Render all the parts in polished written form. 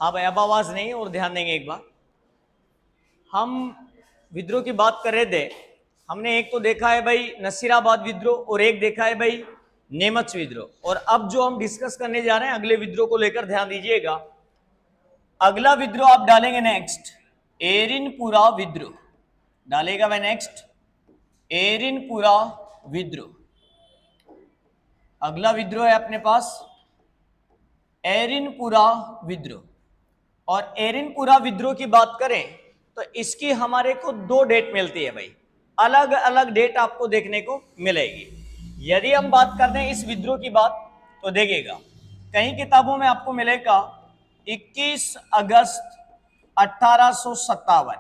हाँ भाई, अब आवाज नहीं और ध्यान देंगे एक बार। हम विद्रोह की बात कर रहे थे। हमने एक तो देखा है भाई नसीराबाद विद्रोह और एक देखा है भाई नेमच विद्रोह। और अब जो हम डिस्कस करने जा रहे हैं अगले विद्रोह को लेकर ध्यान दीजिएगा। अगला विद्रोह आप डालेंगे नेक्स्ट एरिनपुरा विद्रोह, डालेगा वह नेक्स्ट एरिनपुरा विद्रोह। अगला विद्रोह है अपने पास एरिनपुरा विद्रोह। और एरिनपुरा विद्रोह की बात करें तो इसकी हमारे को दो डेट मिलती है भाई, अलग अलग डेट आपको देखने को मिलेगी। यदि हम बात करते हैं इस विद्रोह की बात तो देखिएगा कई किताबों में आपको मिलेगा 21 अगस्त 1857।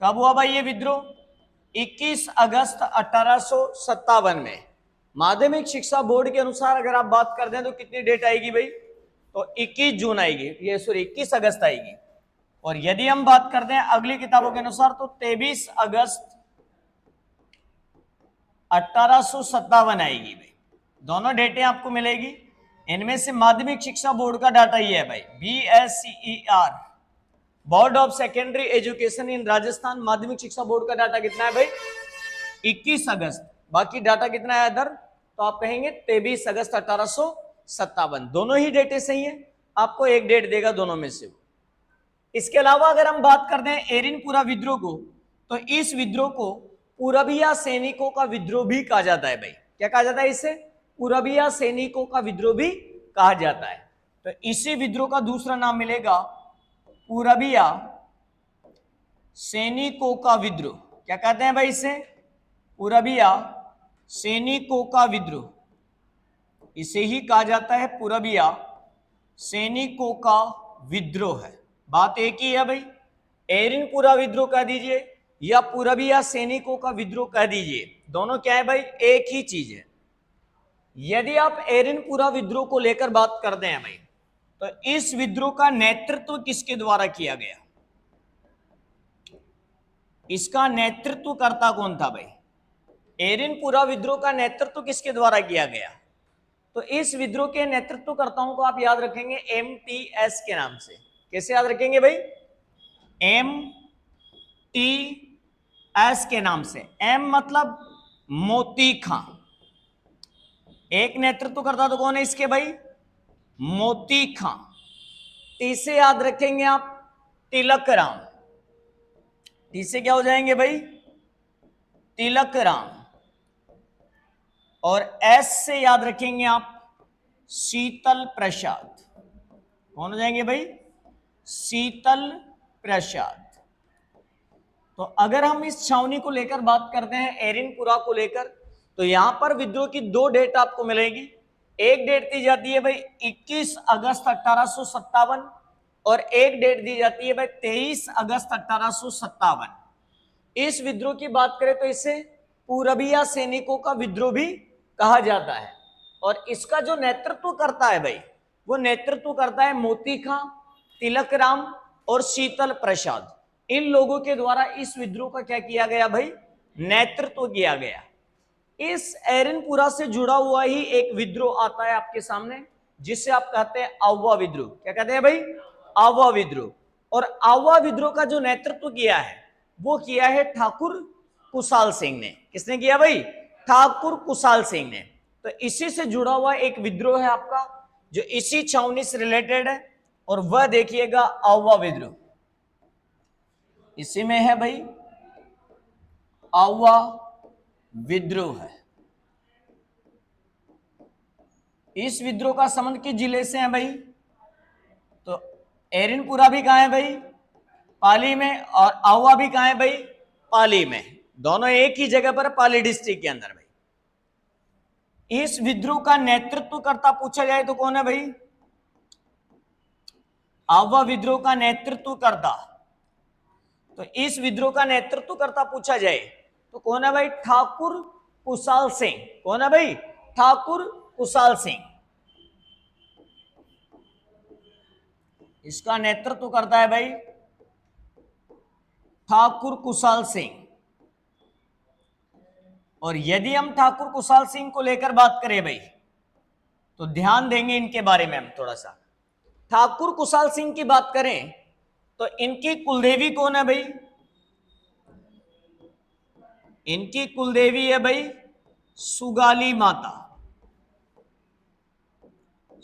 कब हुआ भाई ये विद्रोह? 21 अगस्त 1857 में। माध्यमिक शिक्षा बोर्ड के अनुसार अगर आप बात करते हैं तो कितनी डेट आएगी भाई? तो 21 जून आएगी, ये सॉरी 21 अगस्त आएगी। और यदि हम बात करते हैं अगली किताबों के अनुसार तो 23 अगस्त 1857 आएगी भाई। दोनों डेटें आपको मिलेगी। इनमें से माध्यमिक शिक्षा बोर्ड का डाटा ये है भाई, BSCER board of secondary education in Rajasthan, माध्यमिक शिक्षा बोर्ड का डाटा कितना है भाई? 21 अगस्त। बाकी डाटा कितना है इधर? तो आप कहेंगे 23 अगस्त 1857। दोनों ही डेटें सही है, आपको एक डेट देगा दोनों में से। इसके अलावा अगर हम बात करते हैं एरिनपुरा विद्रोह को तो इस विद्रोह को पूरबिया सैनिकों का विद्रोह भी कहा जाता है भाई। क्या कहा जाता है इसे? पूरबिया सैनिकों का विद्रोह भी कहा जाता है। तो इसी विद्रोह का दूसरा नाम मिलेगा पूरबिया सैनिकों का विद्रोह। क्या कहते हैं भाई इसे? पूरबिया सैनिकों का विद्रोह, इसे ही कहा जाता है पूरबिया सैनिकों का विद्रोह है। बात एक ही है भाई, एरिनपुरा विद्रोह कह दीजिए या पूरबिया सैनिकों का विद्रोह कह दीजिए, दोनों क्या है भाई? एक ही चीज है। यदि आप एरिनपुरा विद्रोह को लेकर बात करते हैं भाई तो इस विद्रोह का नेतृत्व किसके द्वारा किया गया? इसका नेतृत्व करता कौन था भाई? एरिनपुरा विद्रोह का नेतृत्व किसके द्वारा किया गया? तो इस विद्रोह के नेतृत्वकर्ताओं को आप याद रखेंगे MTS के नाम से। कैसे याद रखेंगे भाई? MTS के नाम से। M मतलब मोती खां। एक नेतृत्वकर्ता तो कौन है इसके भाई? मोती खां। टी से याद रखेंगे आप तिलक राम। टी से क्या हो जाएंगे भाई? तिलक राम। और S से याद रखेंगे आप शीतल प्रसाद। कौन हो जाएंगे भाई? शीतल प्रसाद। तो अगर हम इस छावनी को लेकर बात करते हैं एरिनपुरा को लेकर तो यहां पर विद्रोह की दो डेट आपको मिलेगी। एक डेट दी जाती है भाई 21 अगस्त 1857 और एक डेट दी जाती है भाई 23 अगस्त 1857। इस विद्रोह की बात करें तो इसे पूरबिया सैनिकों का विद्रोह भी कहा जाता है। और इसका जो नेतृत्व करता है भाई वो नेतृत्व करता है मोती खां, तिलक राम और शीतल प्रसाद। इन लोगों के द्वारा इस विद्रोह का क्या किया गया भाई? नेतृत्व किया गया। इस एरिनपुरा से जुड़ा हुआ ही एक विद्रोह आता है आपके सामने जिसे आप कहते हैं आवा विद्रोह। क्या कहते हैं भाई? आवा विद्रोह। और आवा विद्रोह का जो नेतृत्व किया है वो किया है ठाकुर कुशाल सिंह ने। किसने किया भाई? ठाकुर कुशाल सिंह ने। तो इसी से जुड़ा हुआ एक विद्रोह है आपका जो इसी छावनी से रिलेटेड है और वह देखिएगा आवा विद्रोह। इसी में है भाई आवा विद्रोह है। इस विद्रोह का संबंध किस जिले से है भाई? तो एरिनपुरा भी कहां है भाई? पाली में। और आवा भी कहां है भाई? पाली में। दोनों एक ही जगह पर, पाली डिस्ट्रिक्ट के अंदर भाई। इस विद्रोह का नेतृत्व करता पूछा जाए तो कौन है भाई? आवा विद्रोह का नेतृत्व करता, तो इस विद्रोह का नेतृत्व करता पूछा जाए तो कौन है भाई? ठाकुर कुशाल सिंह। कौन है भाई? ठाकुर कुशाल सिंह। इसका नेतृत्व करता है भाई ठाकुर कुशाल सिंह। और यदि हम ठाकुर कुशाल सिंह को लेकर बात करें भाई तो ध्यान देंगे इनके बारे में हम थोड़ा सा। ठाकुर कुशाल सिंह की बात करें तो इनकी कुलदेवी कौन है भाई? इनकी कुलदेवी है भाई सुगाली माता।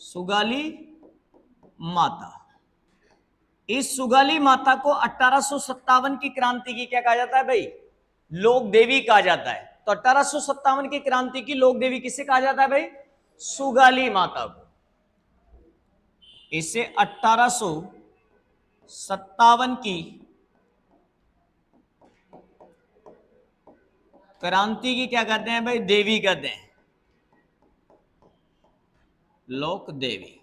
सुगाली माता। इस सुगाली माता को 1857 की क्रांति की क्या कहा जाता है भाई? लोक देवी कहा जाता है। तो 1857 की क्रांति की लोक देवी किसे कहा जाता है भाई? सुगाली माता को। इसे 1857 की क्रांति की क्या कहते हैं भाई? देवी कहते हैं, लोक देवी।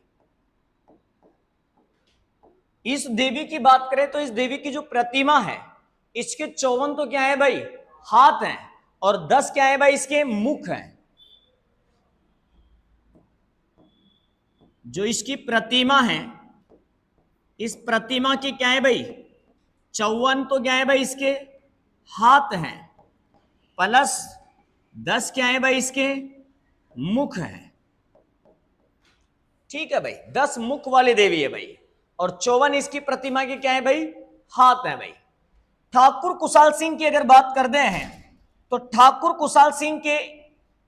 इस देवी की बात करें तो इस देवी की जो प्रतिमा है इसके 54 तो क्या है भाई? हाथ हैं, और 10 क्या है भाई? इसके मुख हैं। जो इसकी प्रतिमा है, इस प्रतिमा की क्या है भाई? 54 तो क्या है भाई? इसके हाथ हैं, प्लस 10 क्या है भाई? इसके मुख हैं। ठीक है भाई, 10 मुख वाली देवी है भाई, और 54 इसकी प्रतिमा के क्या है भाई? हाथ है भाई। ठाकुर कुशाल सिंह की अगर बात करते हैं तो ठाकुर कुशाल सिंह के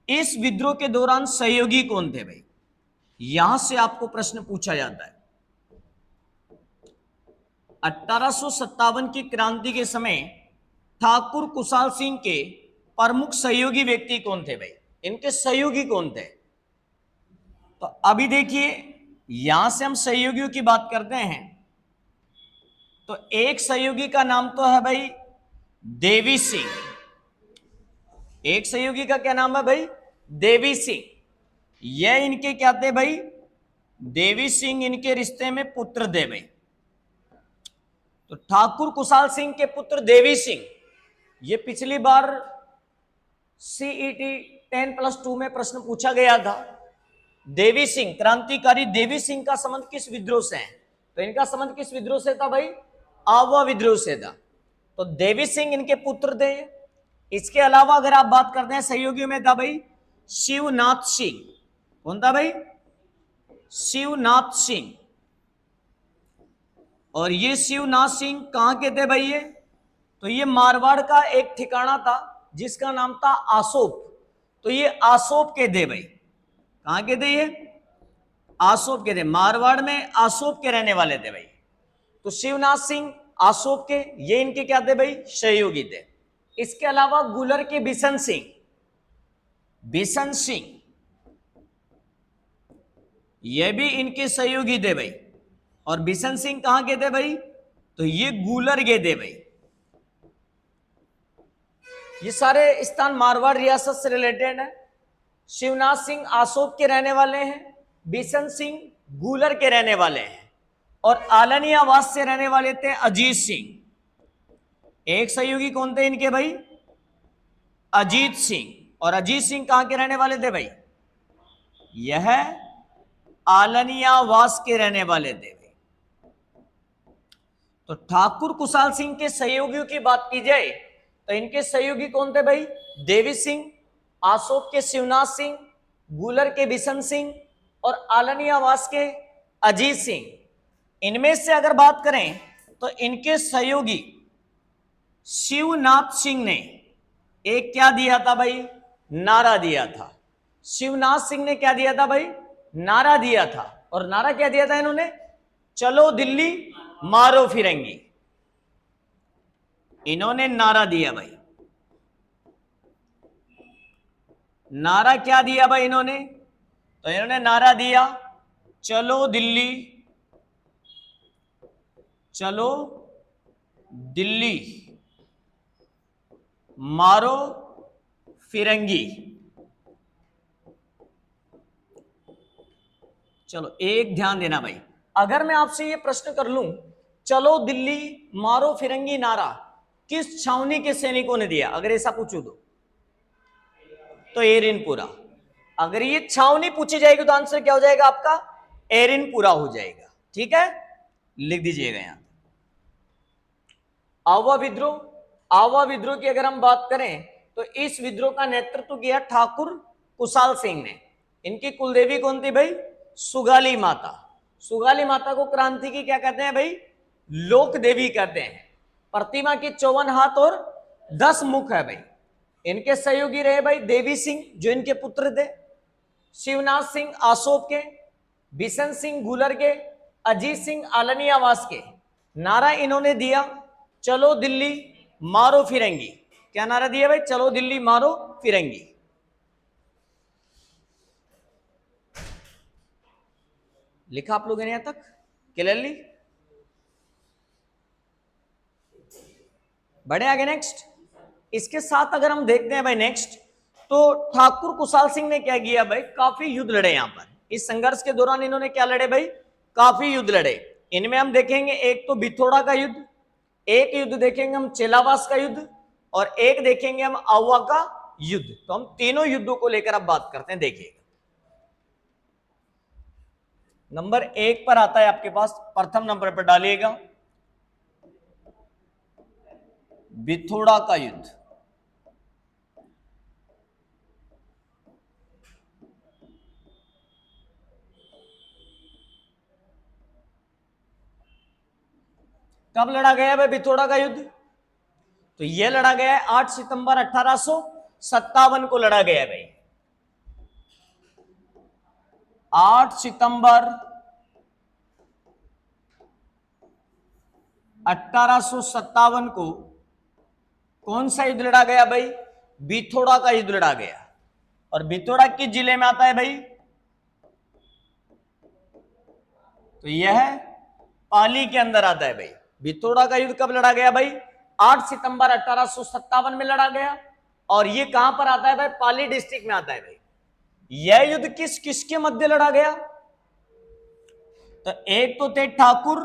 इस विद्रोह के दौरान सहयोगी कौन थे भाई? यहां से आपको प्रश्न पूछा जाता है। 1857 की क्रांति के समय ठाकुर कुशाल सिंह के प्रमुख सहयोगी व्यक्ति कौन थे भाई? इनके सहयोगी कौन थे? तो अभी देखिए, यहां से हम सहयोगियों की बात करते हैं तो एक सहयोगी का नाम तो है भाई देवी सिंह। एक सहयोगी का क्या नाम है भाई? देवी सिंह। यह इनके क्या थे भाई? देवी सिंह इनके रिश्ते में पुत्र थे भाई। तो ठाकुर कुशाल सिंह के पुत्र देवी सिंह, ये पिछली बार सीईटी 10+2 में प्रश्न पूछा गया था। देवी सिंह, क्रांतिकारी देवी सिंह का संबंध किस विद्रोह से है? तो इनका संबंध किस विद्रोह से था भाई? आवा विद्रोह से था। तो देवी सिंह इनके पुत्र थे। इसके अलावा अगर आप बात करते हैं सहयोगियों में था भाई शिवनाथ सिंह। कौन था भाई? शिवनाथ सिंह। और ये शिवनाथ सिंह कहां के थे भाई? ये तो ये मारवाड़ का एक ठिकाना था जिसका नाम था आसोप। तो ये आसोप के थे भाई। कहां के थे ये? आसोप के थे। मारवाड़ में आसोप के रहने वाले थे भाई। तो शिवनाथ सिंह आसोप के, ये इनके क्या थे भाई? सहयोगी थे। इसके अलावा गुलर के बिशन सिंह, बिशन सिंह ये भी इनके सहयोगी थे भाई। और बिशन सिंह कहां के थे भाई? तो ये गुलर के थे भाई। ये सारे स्थान मारवाड़ रियासत से रिलेटेड है। शिवनाथ सिंह आसोप के रहने वाले हैं, बिशन सिंह गुलर के रहने वाले हैं, और आलनियावास से रहने वाले थे अजीत सिंह। एक सहयोगी कौन थे इनके भाई? अजीत सिंह। और अजीत सिंह कहां के रहने वाले थे भाई? यह आलनियावास के रहने वाले थे भाई। तो ठाकुर कुशाल सिंह के सहयोगियों की बात की जाए तो इनके सहयोगी कौन थे भाई? देवी सिंह, आसोप के शिवनाथ सिंह, गुलर के बिशन सिंह, और आलनियावास के अजीत सिंह। इनमें से अगर बात करें तो इनके सहयोगी शिवनाथ सिंह ने एक क्या दिया था भाई? नारा दिया था। शिवनाथ सिंह ने क्या दिया था भाई? नारा दिया था। और नारा क्या दिया था इन्होंने? चलो दिल्ली मारो फिरंगी। इन्होंने नारा दिया भाई। नारा क्या दिया भाई इन्होंने? तो इन्होंने नारा दिया चलो दिल्ली, चलो दिल्ली मारो फिरंगी। चलो एक ध्यान देना भाई, अगर मैं आपसे ये प्रश्न कर लूं चलो दिल्ली मारो फिरंगी नारा किस छावनी के सैनिकों ने दिया, अगर ऐसा पूछूं तो एरिनपुरा। अगर ये छावनी पूछी जाएगी तो आंसर क्या हो जाएगा आपका? एरिनपुरा हो जाएगा। ठीक है, लिख दीजिएगा यहां। आवा विद्रोह, आवा विद्रोह की अगर हम बात करें तो इस विद्रोह का नेतृत्व किया ठाकुर कुशाल सिंह ने। इनकी कुलदेवी कौन थी भाई? सुगाली माता। सुगाली माता को क्रांति की क्या कहते हैं भाई? लोक देवी कहते हैं। प्रतिमा की 54 हाथ और 10 मुख है भाई। इनके सहयोगी रहे भाई देवी सिंह, जो इनके पुत्र थे, शिवनाथ सिंह आसोप के, बिशन सिंह गुलर के, अजीत सिंह आलनी आवास के। नारा इन्होंने दिया, चलो दिल्ली मारो फिरंगी। क्या नारा दिया भाई? चलो दिल्ली मारो फिरंगी। लिखा आप लोगों ने यहां तक क्लियरली? बढ़े आगे नेक्स्ट। इसके साथ अगर हम देखते हैं भाई नेक्स्ट, तो ठाकुर कुशाल सिंह ने क्या किया भाई? काफी युद्ध लड़े यहां पर। इस संघर्ष के दौरान इन्होंने क्या लड़े भाई? काफी युद्ध लड़े। इनमें हम देखेंगे एक तो बिथोड़ा का युद्ध, एक युद्ध देखेंगे हम चेलावास का युद्ध, और एक देखेंगे हम आवा का युद्ध। तो हम तीनों युद्धों को लेकर अब बात करते हैं। देखिएगा नंबर 1 पर आता है आपके पास, प्रथम नंबर पर डालिएगा बिथोड़ा का युद्ध। कब लड़ा गया है बिथोड़ा का युद्ध? तो यह लड़ा गया है 8 सितंबर 1857 को लड़ा गया है भाई। 8 सितंबर 1857 को कौन सा युद्ध लड़ा गया भाई? बिथोड़ा का युद्ध लड़ा गया। और बिथोड़ा किस जिले में आता है भाई? तो यह पाली के अंदर आता है भाई। बिथोड़ा का युद्ध कब लड़ा गया भाई? 8 सितंबर 1857 में लड़ा गया। और यह कहां पर आता है भाई? पाली डिस्ट्रिक्ट में आता है भाई। यह युद्ध किस किसके मध्य लड़ा गया? तो एक तो थे ठाकुर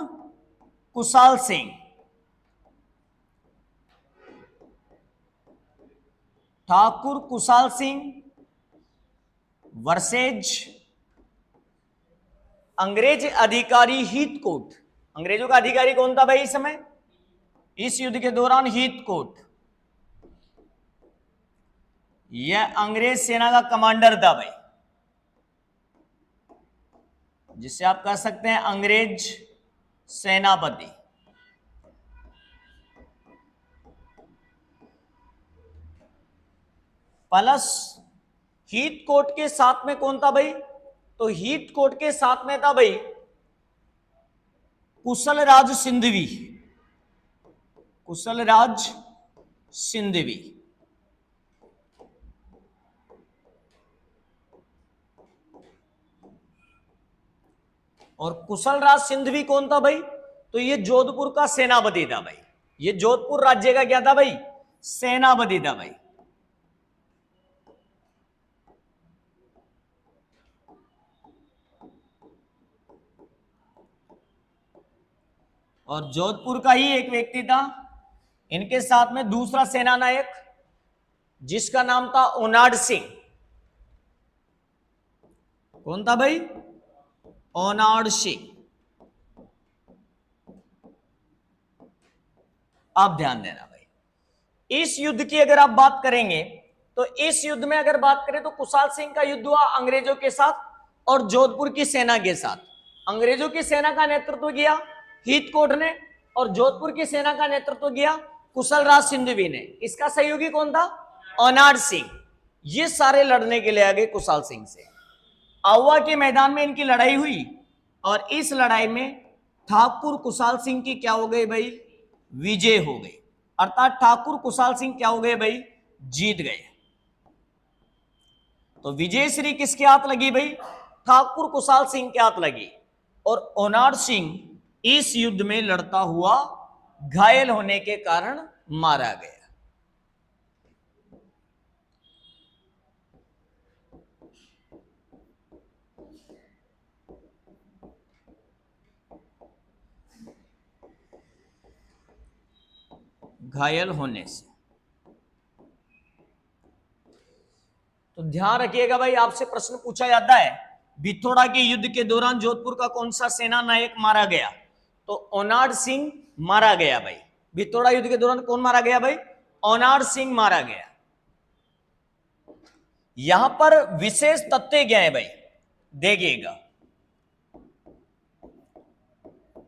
कुशाल सिंह, ठाकुर कुशाल सिंह वर्सेज अंग्रेज अधिकारी हीथकोट। अंग्रेजों का अधिकारी कौन था भाई इस समय, इस युद्ध के दौरान? हीथकोट। यह अंग्रेज सेना का कमांडर था भाई, जिसे आप कह सकते हैं अंग्रेज सेनापति। प्लस हीथकोट के साथ में कौन था भाई? तो हीथकोट के साथ में था भाई कुशलराज सिंधवी। कुशलराज सिंधवी। और कुशलराज सिंधवी कौन था भाई? तो ये जोधपुर का सेनापति था भाई। ये जोधपुर राज्य का क्या था भाई? सेनापति था भाई। और जोधपुर का ही एक व्यक्ति था इनके साथ में, दूसरा सेना नायक, जिसका नाम था ओनाड सिंह। कौन था भाई? ओनाड सिंह। आप ध्यान देना भाई। इस युद्ध की अगर आप बात करेंगे तो इस युद्ध में अगर बात करें तो कुशाल सिंह का युद्ध हुआ अंग्रेजों के साथ और जोधपुर की सेना के साथ। अंग्रेजों की सेना का नेतृत्व किया हीथकोट ने और जोधपुर की सेना का नेतृत्व किया कुशलराज सिंधवी ने। इसका सहयोगी कौन था? ओनाड सिंह। ये सारे लड़ने के लिए आ गए कुशाल सिंह से। आवा के मैदान में इनकी लड़ाई हुई और इस लड़ाई में ठाकुर कुशाल सिंह की क्या हो गई भाई? विजय हो गई। अर्थात ठाकुर कुशाल सिंह क्या हो गए भाई? जीत गए। तो विजयश्री किसके हाथ लगी भाई? ठाकुर कुशाल सिंह के हाथ लगी। और ओनाड सिंह इस युद्ध में लड़ता हुआ घायल होने के कारण मारा गया। घायल होने से। तो ध्यान रखिएगा भाई, आपसे प्रश्न पूछा जाता है बिथोड़ा के युद्ध के दौरान जोधपुर का कौन सा सेना नायक मारा गया? तो ओनाड सिंह मारा गया भाई। बिथोड़ा युद्ध के दौरान कौन मारा गया भाई? ओनाड सिंह मारा गया। यहां पर विशेष तथ्य क्या है भाई? देखिएगा,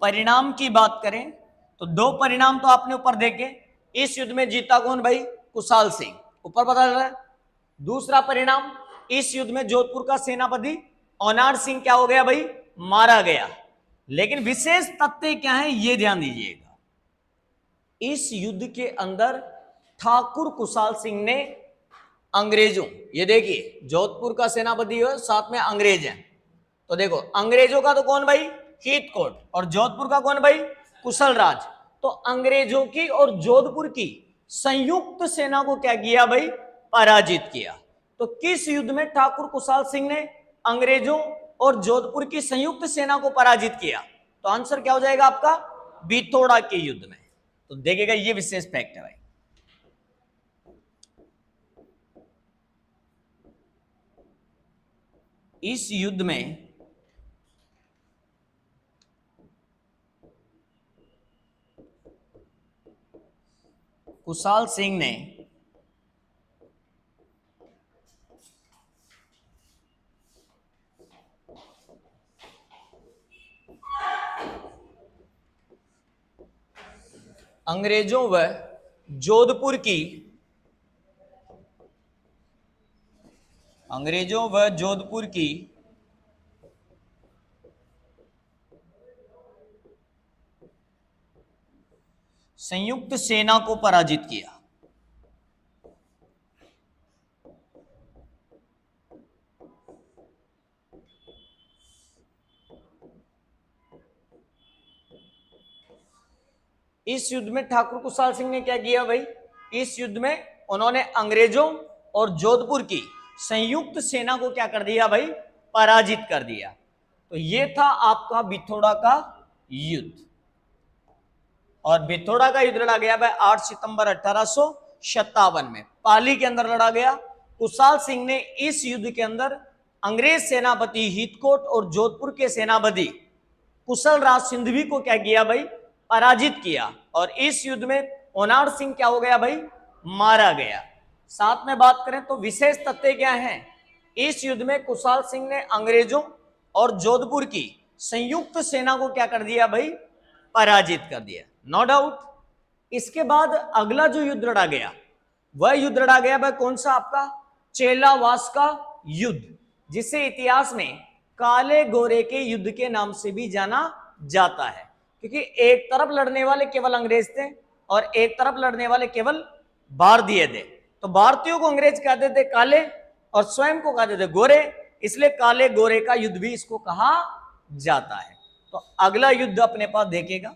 परिणाम की बात करें तो दो परिणाम तो आपने ऊपर देखे। इस युद्ध में जीता कौन भाई? कुशाल सिंह, ऊपर पता चल रहा है। दूसरा परिणाम, इस युद्ध में जोधपुर का सेनापति ओनार सिंह क्या हो गया भाई? मारा गया। लेकिन विशेष तथ्य क्या है ये ध्यान दीजिएगा, इस युद्ध के अंदर ठाकुर कुशाल सिंह ने अंग्रेजों, ये देखिए जोधपुर का सेनापति है, साथ में अंग्रेज हैं, तो देखो अंग्रेजों का तो कौन भाई? हीथकोट, और जोधपुर का कौन भाई? कुशल राज। तो अंग्रेजों की और जोधपुर की संयुक्त सेना को क्या किया भाई? पराजित किया। तो किस युद्ध में ठाकुर कुशाल सिंह ने अंग्रेजों और जोधपुर की संयुक्त सेना को पराजित किया? तो आंसर क्या हो जाएगा आपका? बिथोड़ा के युद्ध में। तो देखिएगा ये विशेष फैक्ट है भाई। इस युद्ध में कुशाल सिंह ने अंग्रेजों व जोधपुर की संयुक्त सेना को पराजित किया। इस युद्ध में ठाकुर कुशाल सिंह ने क्या किया भाई? इस युद्ध में उन्होंने अंग्रेजों और जोधपुर की संयुक्त सेना को क्या कर दिया भाई? पराजित कर दिया। तो ये था आपका बिथोड़ा का युद्ध। और बिथोड़ा का युद्ध लड़ा गया भाई 8 सितंबर 1857 में, पाली के अंदर लड़ा गया। कुशाल सिंह ने इस युद्ध के अंदर अंग्रेज सेनापति हीथकोट और जोधपुर के सेनापति कुशल राज सिंधवी को क्या किया भाई? पराजित किया। और इस युद्ध में ओनार सिंह क्या हो गया भाई? मारा गया। साथ में बात करें तो विशेष तथ्य क्या है? इस युद्ध में कुशाल सिंह ने अंग्रेजों और जोधपुर की संयुक्त सेना को क्या कर दिया भाई? पराजित कर दिया। No doubt. इसके बाद अगला जो युद्ध लड़ा गया वह युद्ध लड़ा गया भाई कौन सा? आपका चेलावास का युद्ध, जिसे इतिहास में काले गोरे के युद्ध के नाम से भी जाना जाता है, क्योंकि एक तरफ लड़ने वाले केवल अंग्रेज थे और एक तरफ लड़ने वाले केवल भारतीय थे। तो भारतीयों को अंग्रेज कहते थे काले और स्वयं को कहते थे गोरे, इसलिए काले गोरे का युद्ध भी इसको कहा जाता है। तो अगला युद्ध अपने पास देखेगा,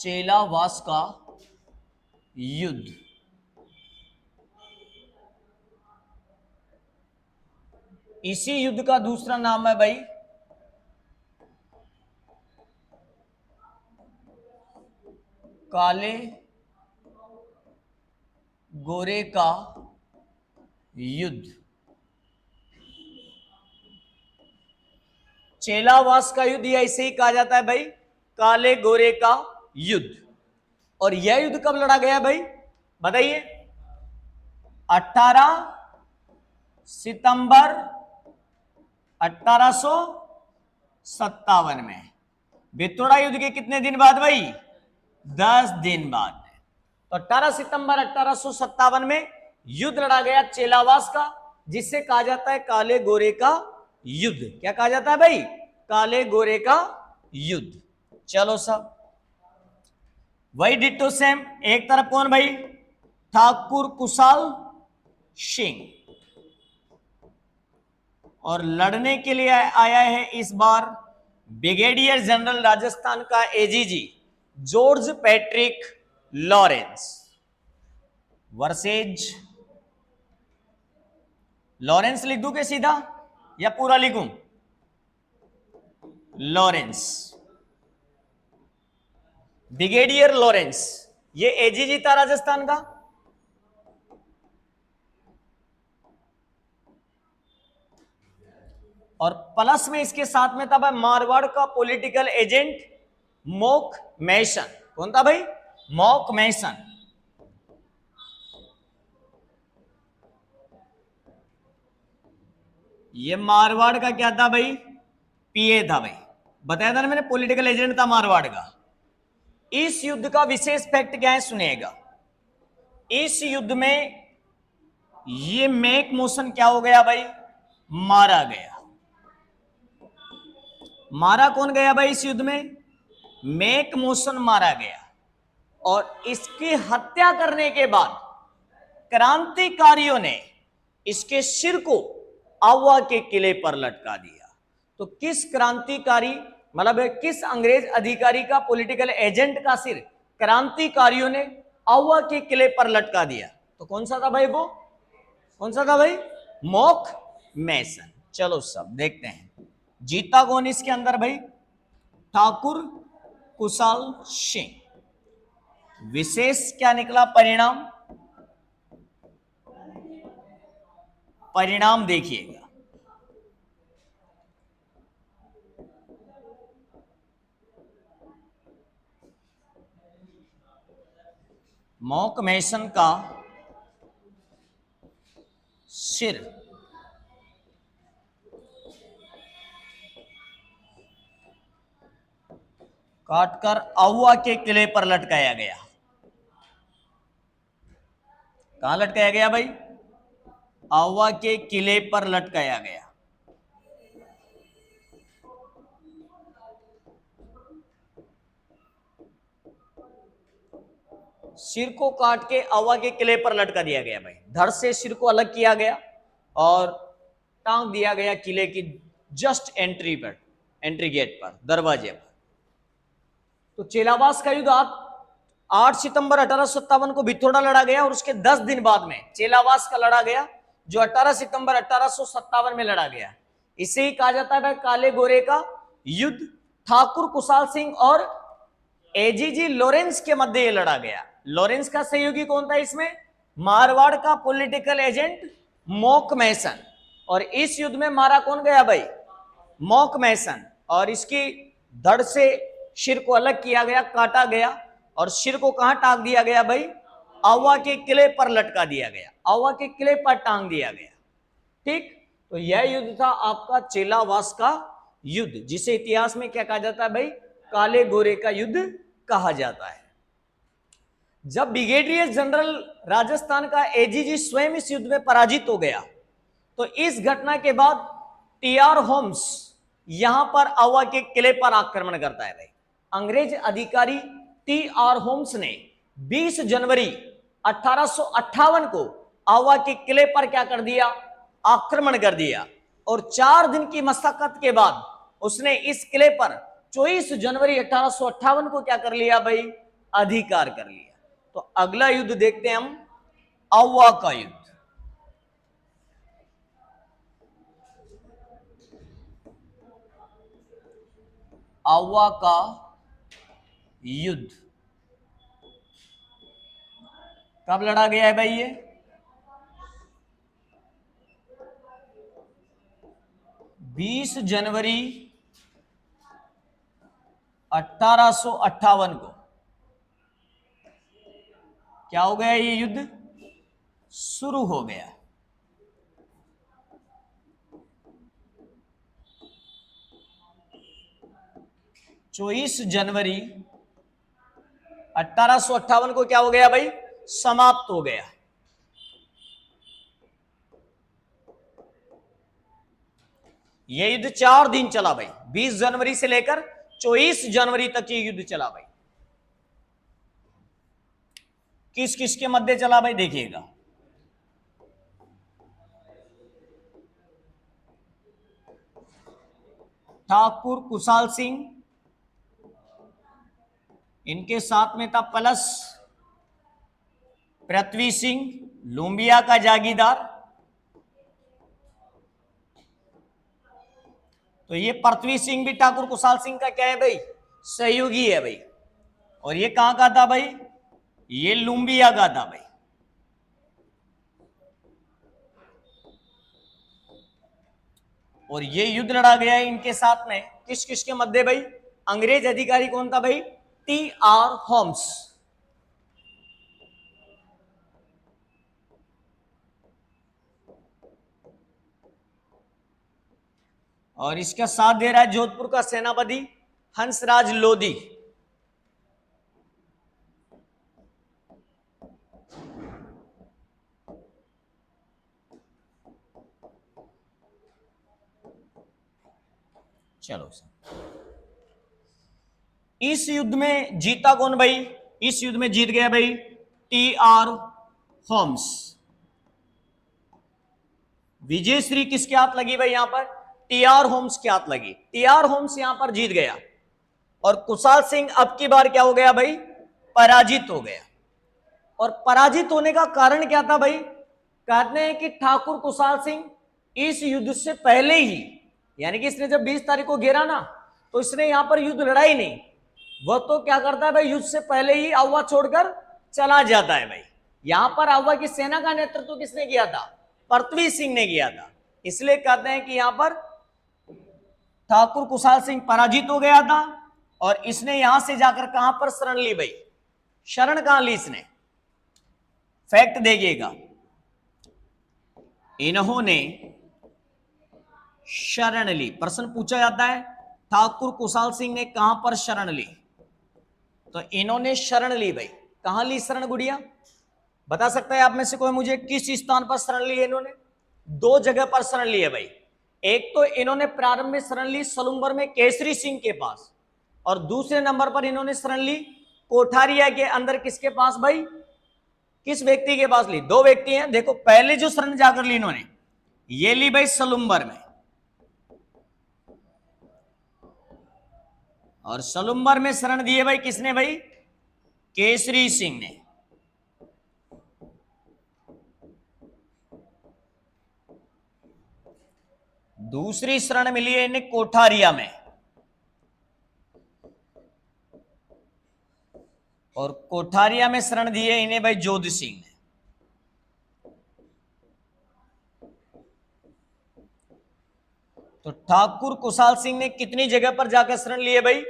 चेलावास का युद्ध। इसी युद्ध का दूसरा नाम है भाई काले गोरे का युद्ध। चेलावास का युद्ध या इसे ही कहा जाता है भाई काले गोरे का युद्ध। और यह युद्ध कब लड़ा गया भाई? बताइए। 18 सितंबर 1857 में। बिथोड़ा युद्ध के कितने दिन बाद भाई? 10 दिन बाद। तो 18 सितंबर 1857 में युद्ध लड़ा गया चेलावास का, जिसे कहा जाता है काले गोरे का युद्ध। क्या कहा जाता है भाई? काले गोरे का युद्ध। चलो सब वही डिट्टो सेम। एक तरफ कौन भाई? ठाकुर कुशाल सिंह, और लड़ने के लिए आया है इस बार ब्रिगेडियर जनरल राजस्थान का AGG George Patrick Lawrence versus. Lawrence लिख दूं के सीधा या पूरा लिखूं? लॉरेंस, ब्रिगेडियर लॉरेंस, ये एजीजी था राजस्थान का। और प्लस में इसके साथ में था भाई मारवाड़ का पॉलिटिकल एजेंट मॉक मैसन। कौन था भाई? मॉक मैसन। ये मारवाड़ का क्या था भाई? पीए था भाई, बताया था ना मैंने, पॉलिटिकल एजेंट था मारवाड़ का। इस युद्ध का विशेष फैक्ट क्या है सुनिएगा। इस युद्ध में ये मेक मोशन क्या हो गया भाई? मारा गया। मारा कौन गया भाई इस युद्ध में? मेक मोशन मारा गया। और इसकी हत्या करने के बाद क्रांतिकारियों ने इसके सिर को आवा के किले पर लटका दिया। तो किस क्रांतिकारी, मतलब किस अंग्रेज अधिकारी का, पॉलिटिकल एजेंट का सिर क्रांतिकारियों ने आवा के किले पर लटका दिया? तो कौन सा था भाई वो? कौन सा था भाई? मॉक मैसन। चलो सब देखते हैं जीता कौन इसके अंदर भाई? ठाकुर कुशाल सिंह। विशेष क्या निकला परिणाम? परिणाम देखिएगा। मॉक मैसन का सिर काटकर आउवा के किले पर लटकाया गया। कहां लटकाया गया भाई? आउवा के किले पर लटकाया गया। सिर को काट के आवा के किले पर लटका दिया गया भाई। धड़ से सिर को अलग किया गया और टांग दिया गया किले की जस्ट एंट्री पर, एंट्री गेट पर, दरवाजे पर। तो चेलावास का युद्ध 8 सितंबर 1857 को भिथोड़ा लड़ा गया और उसके 10 दिन बाद में चेलावास का लड़ा गया, जो 18 सितंबर 1857 में लड़ा गया। इसे ही कहा जाता है काले गोरे का युद्ध। ठाकुर कुशाल सिंह और एजीजी लॉरेंस के मध्य ये लड़ा गया। लॉरेंस का सहयोगी कौन था इसमें? मारवाड़ का पॉलिटिकल एजेंट मॉक मैसन। और इस युद्ध में मारा कौन गया भाई? मॉक मैसन। और इसकी धड़ से सिर को अलग किया गया, काटा गया और सिर को कहां टांग दिया गया भाई? आवा के किले पर लटका दिया गया, आवा के किले पर टांग दिया गया। ठीक, तो यह युद्ध था आपका चेलावास का युद्ध, जिसे इतिहास में क्या कहा जाता है भाई? काले गोरे का युद्ध कहा जाता है। जब ब्रिगेडियर जनरल राजस्थान का एजीजी स्वयं इस युद्ध में पराजित हो गया, तो इस घटना के बाद टीआर होम्स यहां पर आवा के किले पर आक्रमण करता है भाई। अंग्रेज अधिकारी टीआर होम्स ने 20 जनवरी 1858 को आवा के किले पर क्या कर दिया? आक्रमण कर दिया। और 4 दिन की मशक्कत के बाद उसने इस किले पर 24 जनवरी 1858 को क्या कर लिया भाई? अधिकार कर लिया। तो अगला युद्ध देखते हैं हम, आवा का युद्ध। आवा का युद्ध कब लड़ा गया है भाई? ये 20 जनवरी 1858 को क्या हो गया? ये युद्ध शुरू हो गया। चौबीस जनवरी 1858 को क्या हो गया भाई? समाप्त हो गया। यह युद्ध 4 दिन चला भाई, 20 जनवरी से लेकर 24 जनवरी तक ये युद्ध चला भाई। किस किस के मध्य चला भाई? देखिएगा, ठाकुर कुशाल सिंह, इनके साथ में था प्लस पृथ्वी सिंह, लुम्बिया का जागीरदार। तो ये पृथ्वी सिंह भी ठाकुर कुशाल सिंह का क्या है भाई? सहयोगी है भाई। और ये कहां का था भाई? ये लुम्बिया का था भाई। और ये युद्ध लड़ा गया है इनके साथ में। किस किस के मध्य भाई? अंग्रेज अधिकारी कौन था भाई? T R Holmes. और इसका साथ दे रहा है जोधपुर का सेनापति हंसराज लोधी। चलो सर, इस युद्ध में जीता कौन भाई? इस युद्ध में जीत गया भाई टी.आर. होम्स। विजयश्री किसके हाथ लगी भाई? यहां पर टी.आर. होम्स के हाथ लगी। टी.आर. होम्स यहां पर जीत गया और कुशाल सिंह अब की बार क्या हो गया भाई? पराजित हो गया। और पराजित होने का कारण क्या था भाई? कहते हैं कि ठाकुर कुशाल सिंह इस युद्ध से पहले ही, यानी कि इसने जब 20 तारीख को घेरा ना, तो इसने यहां पर युद्ध लड़ा ही नहीं। वह तो क्या करता है भाई, युद्ध से पहले ही आवा छोड़कर चला जाता है भाई। यहां पर आवा की सेना का नेतृत्व किसने किया था? पृथ्वी सिंह ने किया था। इसलिए कहते हैं कि यहां पर ठाकुर कुशाल सिंह पराजित हो गया था और इसने यहां से जाकर कहां पर शरण ली भाई? शरण कहां ली इसने? फैक्ट देखिएगा, इन्होंने शरण ली। प्रश्न पूछा जाता है ठाकुर कुशाल सिंह ने कहां पर शरण ली, तो इन्होंने शरण ली भाई। कहां ली शरण गुड़िया? बता सकता है आप में से कोई मुझे किस स्थान पर शरण ली है? इन्होंने दो जगह पर शरण ली है भाई। एक तो इन्होंने प्रारंभ में शरण ली सलुम्बर में केसरी सिंह के पास, और दूसरे नंबर पर इन्होंने शरण ली कोठारिया के अंदर किसके पास भाई? किस व्यक्ति के पास ली? दो व्यक्ति हैं। देखो, पहले जो शरण जाकर ली इन्होंने, ये ली भाई सलुम्बर में, और सलुम्बर में शरण दिए भाई किसने भाई? केसरी सिंह ने। दूसरी शरण मिली है इन्हें कोठारिया में, और कोठारिया में शरण दी है इन्हें भाई जोध सिंह ने। तो ठाकुर कुशाल सिंह ने कितनी जगह पर जाकर शरण लिए भाई?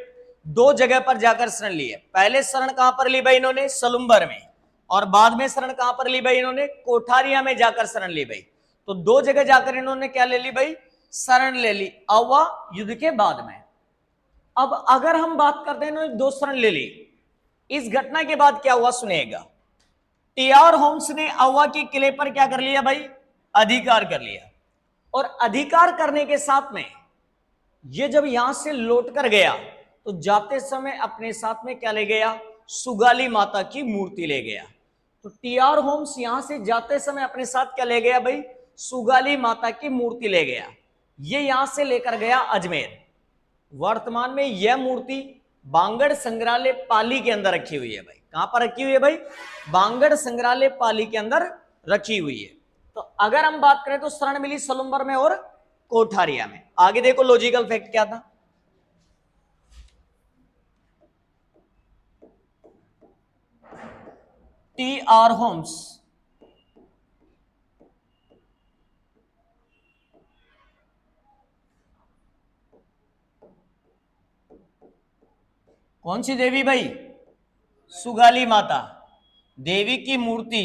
दो जगह पर जाकर शरण लिए। पहले शरण कहां पर ली भाई इन्होंने? सलुम्बर में, और बाद में शरण कहां पर ली भाई इन्होंने? कोठारिया में जाकर शरण ली भाई। तो दो जगह जाकर इन्होंने क्या ले ली भाई? शरण ले ली अवा युद्ध के बाद में। अब अगर हम बात करते हैं इन्होंने दो शरण ले ली, इस घटना के बाद क्या हुआ सुनिएगा। टी.आर. होम्स ने अवा के किले पर क्या कर लिया भाई? अधिकार कर लिया। और अधिकार करने के साथ में ये जब यहां से लौट कर गया तो जाते समय अपने साथ में क्या ले गया? सुगाली माता की मूर्ति ले गया। तो टी.आर. होम्स यहां से जाते समय अपने साथ क्या ले गया भाई? सुगाली माता की मूर्ति ले गया। ये यहां से लेकर गया अजमेर। वर्तमान में यह मूर्ति बांगड़ संग्रहालय पाली के अंदर रखी हुई है भाई। कहां पर रखी हुई है भाई? बांगड़ संग्रहालय पाली के अंदर रखी हुई है। तो अगर हम बात करें तो शरण मिली सलुम्बर में और कोठारिया में। आगे देखो लॉजिकल फैक्ट क्या था। टी.आर. होम्स कौन सी देवी भाई? सुगाली माता देवी की मूर्ति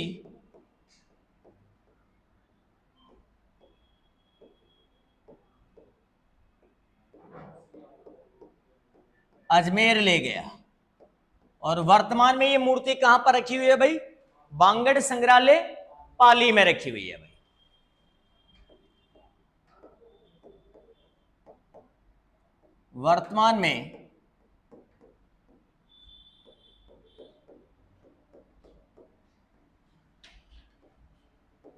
अजमेर ले गया। और वर्तमान में ये मूर्ति कहां पर रखी हुई है भाई? बांगड़ संग्रहालय पाली में रखी हुई है भाई। वर्तमान में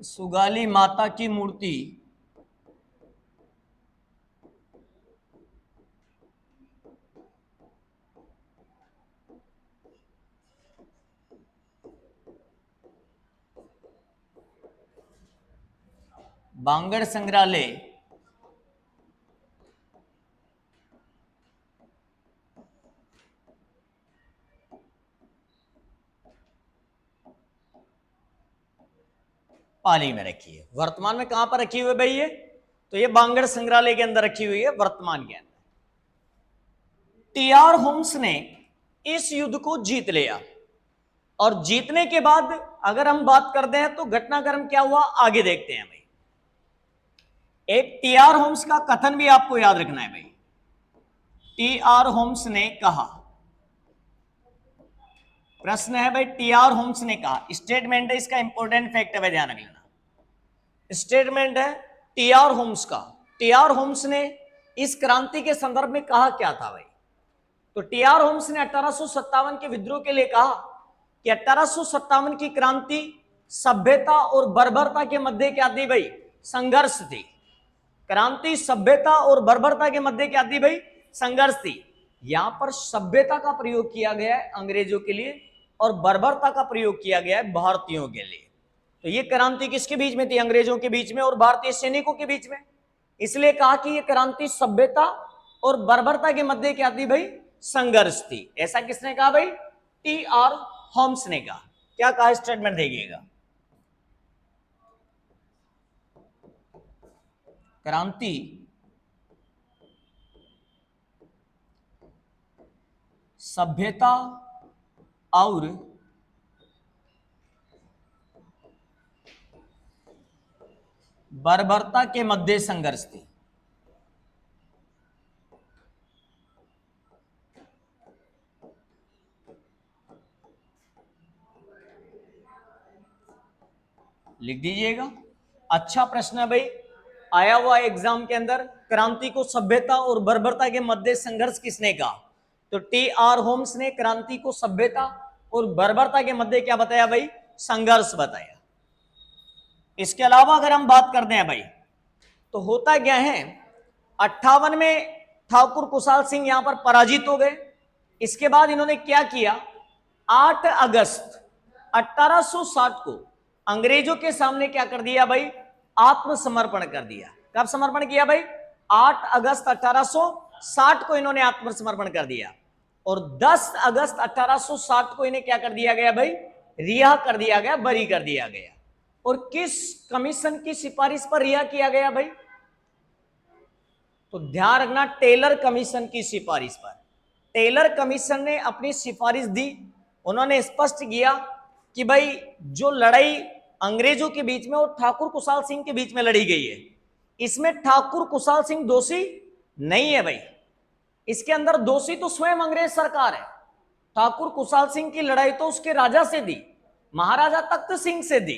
सुगाली माता की मूर्ति बांगड़ संग्रहालय पाली में रखी है। वर्तमान में कहां पर रखी हुई है भाई ये? तो ये बांगड़ संग्रहालय के अंदर रखी हुई है वर्तमान के अंदर। टी.आर. होम्स ने इस युद्ध को जीत लिया, और जीतने के बाद अगर हम बात करते हैं तो घटनाक्रम क्या हुआ आगे देखते हैं भाई। एक टी.आर. होम्स का कथन भी आपको याद रखना है भाई। टी.आर. होम्स ने कहा, प्रश्न है भाई, टी.आर. होम्स ने कहा, स्टेटमेंट है, इसका इंपॉर्टेंट फैक्ट है भाई, ध्यान रख लेना। स्टेटमेंट है टी.आर. होम्स का। टी.आर. होम्स ने इस क्रांति के संदर्भ में कहा क्या था भाई? तो टी.आर. होम्स ने 1857 के विद्रोह के लिए कहा कि 1857 की क्रांति सभ्यता और बर्बरता के मध्य क्या थी भाई? संघर्ष थी। क्रांति सभ्यता और बर्बरता के मध्य क्या थी भाई? संघर्ष थी। यहां पर सभ्यता का प्रयोग किया गया है अंग्रेजों के लिए और बर्बरता का प्रयोग किया गया है भारतीयों के लिए। तो ये क्रांति किसके बीच में थी? अंग्रेजों के बीच में और भारतीय सैनिकों के बीच में। इसलिए कहा कि ये क्रांति सभ्यता और बर्बरता के मध्य क्या थी भाई? संघर्ष थी। ऐसा किसने कहा भाई? टी.आर. होम्स ने कहा। क्या कहा? स्टेटमेंट देखिएगा। क्रांति सभ्यता और बर्बरता के मध्य संघर्ष थी। लिख दीजिएगा। अच्छा प्रश्न है भाई, आया हुआ एग्जाम के अंदर। क्रांति को सभ्यता और बर्बरता के मध्य संघर्ष किसने कहा? तो टी.आर. होम्स ने क्रांति को सभ्यता और बर्बरता के मध्य क्या बताया भाई? संघर्ष बताया। इसके अलावा अगर हम बात करते हैं भाई, तो होता क्या है, 58 में ठाकुर कुशाल सिंह यहां पर पराजित हो गए। इसके बाद इन्होंने क्या किया? 8 अगस्त 1860 को अंग्रेजों के सामने क्या कर दिया भाई? आत्मसमर्पण कर दिया। कब समर्पण किया भाई? 8 अगस्त 1860 को इन्होंने आत्मसमर्पण कर दिया। और 10 अगस्त 1860 को इन्हें क्या कर दिया गया भाई? रिहा कर दिया गया, बरी कर दिया गया। और किस कमीशन की सिफारिश पर रिहा किया गया भाई? तो ध्यान रखना, टेलर कमीशन की सिफारिश पर। टेलर कमीशन ने अपनी सिफारिश दी। उन्होंने स्पष्ट किया कि भाई जो लड़ाई अंग्रेजों के बीच में और ठाकुर कुशाल सिंह के बीच में लड़ी गई है, इसमें ठाकुर कुशाल सिंह दोषी नहीं है भाई। इसके अंदर दोषी तो स्वयं अंग्रेज सरकार है। ठाकुर कुशाल सिंह की लड़ाई तो उसके राजा से दी, महाराजा तख्त सिंह से दी।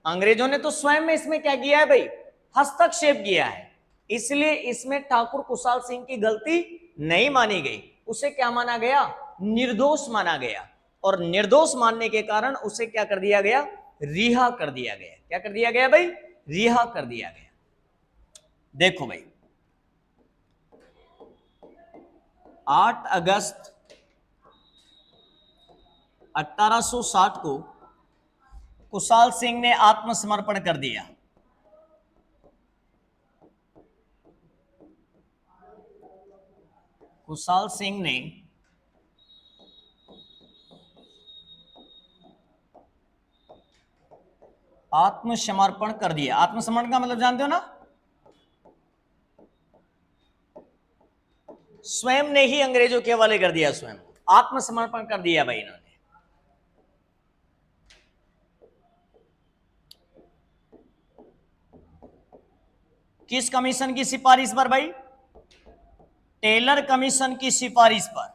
अंग्रेजों ने तो स्वयं में इसमें क्या किया है भाई? हस्तक्षेप किया है। इसलिए इसमें ठाकुर कुशाल सिंह की गलती नहीं मानी गई। उसे क्या माना गया? निर्दोष माना गया। और निर्दोष मानने के कारण उसे क्या कर दिया गया? रिहा कर दिया गया। क्या कर दिया गया भाई? रिहा कर दिया गया। देखो भाई, 8 अगस्त 1860 को कुशाल सिंह ने आत्मसमर्पण कर दिया। कुशाल सिंह ने आत्मसमर्पण कर दिया। आत्मसमर्पण का मतलब जानते हो ना? स्वयं ने ही अंग्रेजों के हवाले कर दिया, स्वयं आत्मसमर्पण कर दिया भाई इन्होंने। किस कमीशन की सिफारिश पर भाई? टेलर कमीशन की सिफारिश पर।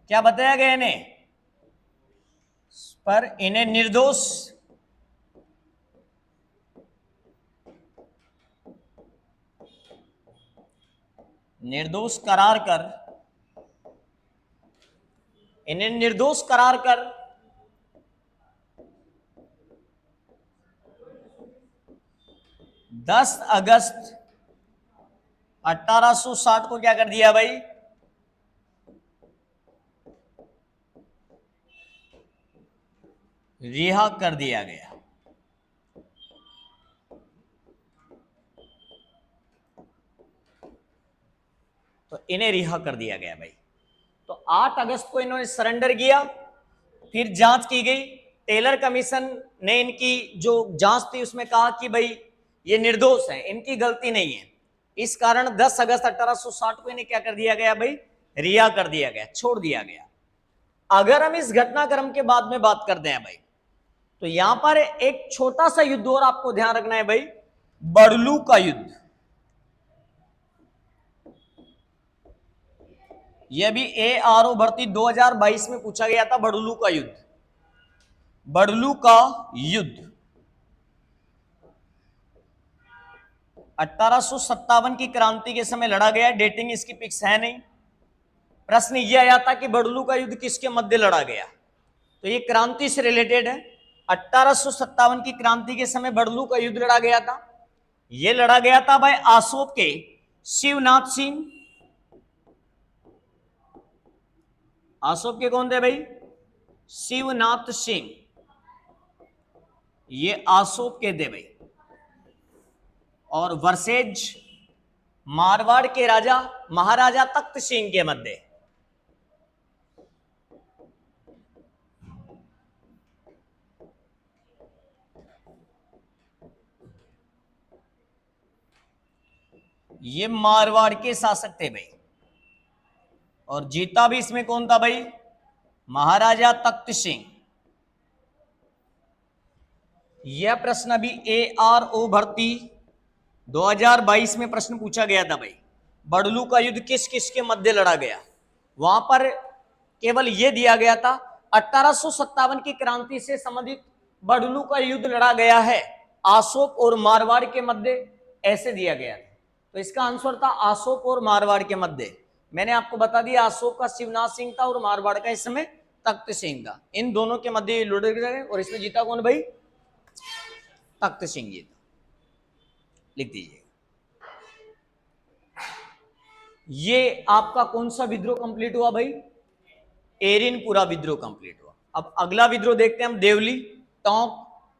क्या बताया गया इन्हें? पर इन्हें निर्दोष करार कर, इन्हें निर्दोष करार कर 10 अगस्त 1860 को क्या कर दिया भाई? रिहा कर दिया गया। तो इन्हें रिहा कर दिया गया भाई। तो 8 अगस्त को इन्होंने सरेंडर किया। फिर जांच की गई। टेलर कमीशन ने इनकी जो जांच थी उसमें कहा कि भाई ये निर्दोष हैं, इनकी गलती नहीं है। इस कारण 10 अगस्त 1860 को इन्हें क्या कर दिया गया भाई? रिहा कर दिया गया, छोड़ दिया गया। अगर हम इस घटनाक्रम के बाद में बात करते हैं भाई, तो यहां पर एक छोटा सा युद्ध और आपको ध्यान रखना है भाई, बड़लू का युद्ध। यह भी ARO भर्ती 2022 में पूछा गया था, बड़लू का युद्ध। बड़लू का युद्ध 1857 की क्रांति के समय लड़ा गया। डेटिंग इसकी फिक्स है नहीं। प्रश्न यह आया था कि बड़लू का युद्ध किसके मध्य लड़ा गया, तो ये क्रांति से रिलेटेड है। 1857 की क्रांति के समय बड़लू का युद्ध लड़ा गया था। यह लड़ा गया था भाई आसोप के शिवनाथ सिंह। आसोप के कौन थे भाई? शिवनाथ सिंह। ये आसोप के थे भाई। और वर्सेज मारवाड़ के राजा महाराजा तख्त सिंह के मध्य। ये मारवाड़ के शासक थे भाई। और जीता भी इसमें कौन था भाई? महाराजा तख्त सिंह। यह प्रश्न भी ARO भर्ती 2022 में प्रश्न पूछा गया था भाई। बड़लू का युद्ध किस किस के मध्य लड़ा गया, वहां पर केवल यह दिया गया था 1857 की क्रांति से संबंधित बड़लू का युद्ध लड़ा गया है आसोप और मारवाड़ के मध्य, ऐसे दिया गया था। तो इसका आंसर था आसोप और मारवाड़ के मध्य। मैंने आपको बता दिया आसोप का शिवनाथ सिंह था और मारवाड़ का इस समय तख्त सिंह था। इन दोनों के मध्य लड़े गए और इसमें जीता कौन भाई? तख्त सिंह जी। लिख दीजिए। ये आपका कौन सा विद्रोह कंप्लीट हुआ भाई? एरिनपुरा विद्रोह कंप्लीट हुआ। अब अगला विद्रोह देखते हैं हम। देवली, टोंक,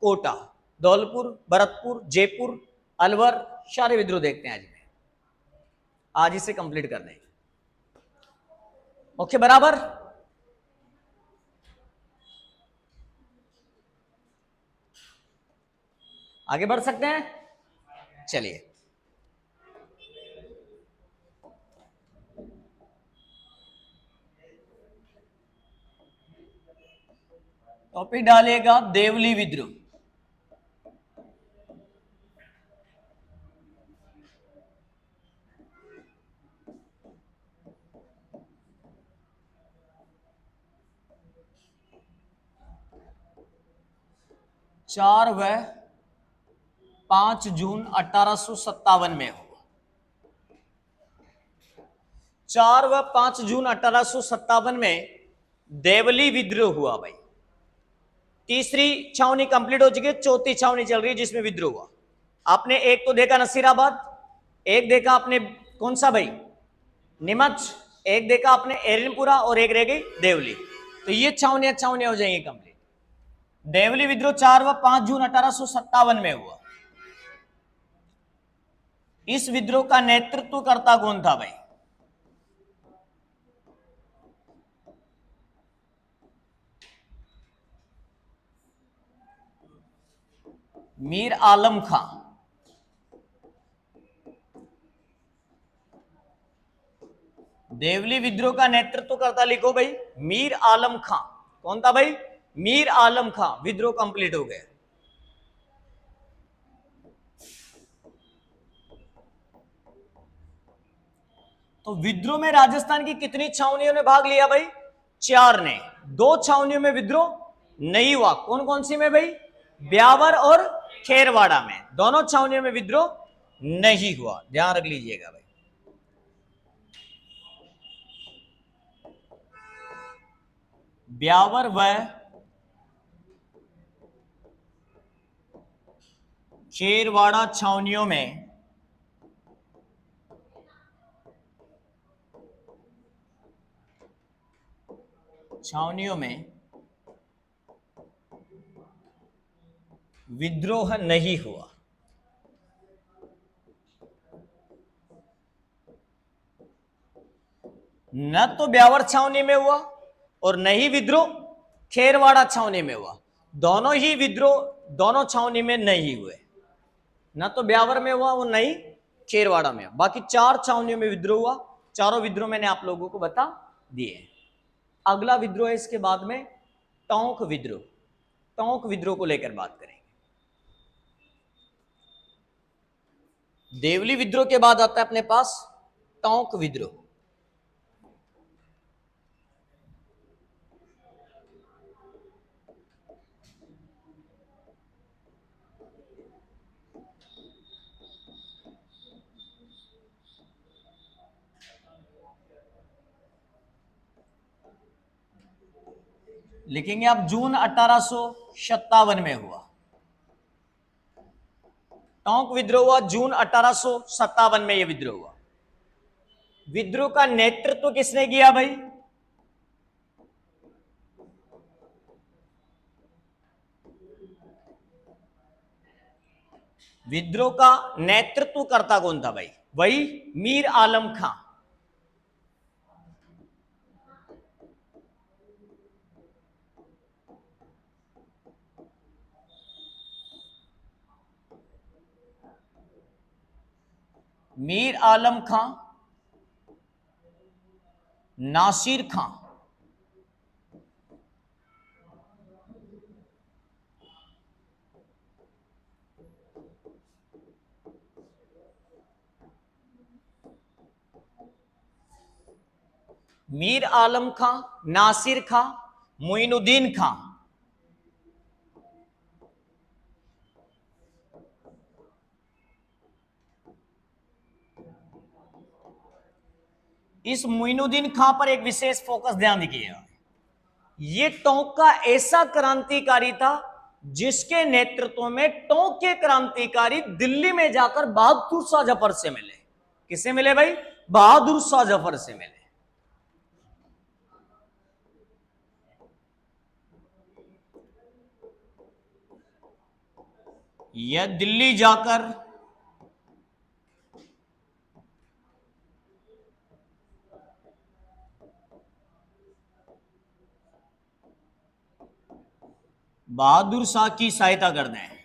कोटा, धौलपुर, भरतपुर, जयपुर, अलवर, सारे विद्रोह देखते हैं आज में। आज इसे कंप्लीट कर देंगे। ओके बराबर। आगे बढ़ सकते हैं, चलिए। टॉपिक डालेगा देवली विद्रोह। चार व 5 जून 1857 में हुआ। 4 व 5 जून 1857 में देवली विद्रोह हुआ भाई। तीसरी छावनी कंप्लीट हो चुकी है, चौथी छावनी चल रही है जिसमें विद्रोह हुआ। आपने एक तो देखा नसीराबाद, एक देखा आपने कौन सा भाई? नीमच, एक देखा आपने एरिनपुरा और एक रह गई देवली। तो ये छावनियां हो जाएंगी कंप्लीट। देवली विद्रोह 4 व 5 जून 1857 में हुआ। इस विद्रोह का नेतृत्व करता कौन था भाई? मीर आलम खां। देवली विद्रोह का नेतृत्व करता लिखो भाई मीर आलम खां। कौन था भाई? मीर आलम खां। विद्रोह कंप्लीट हो गया। तो विद्रोह में राजस्थान की कितनी छावनियों ने भाग लिया भाई? 4 ने। 2 छावनियों में विद्रोह नहीं हुआ। कौन कौन सी में भाई? ब्यावर और खेरवाड़ा में। दोनों छावनियों में विद्रोह नहीं हुआ, ध्यान रख लीजिएगा भाई। ब्यावर व खेरवाड़ा छावनियों में विद्रोह नहीं हुआ। न तो ब्यावर छावनी में हुआ और न ही विद्रोह खेरवाड़ा छावनी में हुआ। दोनों ही विद्रोह दोनों छावनी में नहीं हुए। न तो ब्यावर में हुआ और न ही खेरवाड़ा में। बाकी 4 छावनियों में विद्रोह हुआ। चारों विद्रोह मैंने आप लोगों को बता दिए। अगला विद्रोह है इसके बाद में टोंक विद्रोह। टोंक विद्रोह को लेकर बात करेंगे। देवली विद्रोह के बाद आता है अपने पास टोंक विद्रोह। लिखेंगे आप जून 1857 में हुआ टोंक विद्रोह हुआ। जून 1857 में यह विद्रोह हुआ। विद्रोह का नेतृत्व किसने किया भाई? विद्रोह का नेतृत्व करता कौन था भाई? वही मीर आलम खां। मीर आलम खां, नासिर खां, मीर आलम खां, नासिर खां, मोइनुद्दीन खां। इस मोइनुद्दीन खां पर एक विशेष फोकस ध्यान दीजिएगा। ये टोंक का ऐसा क्रांतिकारी था जिसके नेतृत्व में टोंक के क्रांतिकारी दिल्ली में जाकर बहादुर शाह जफर से मिले। किससे मिले भाई? बहादुर शाह जफर से मिले। यह दिल्ली जाकर बहादुर शाह की सहायता करते हैं।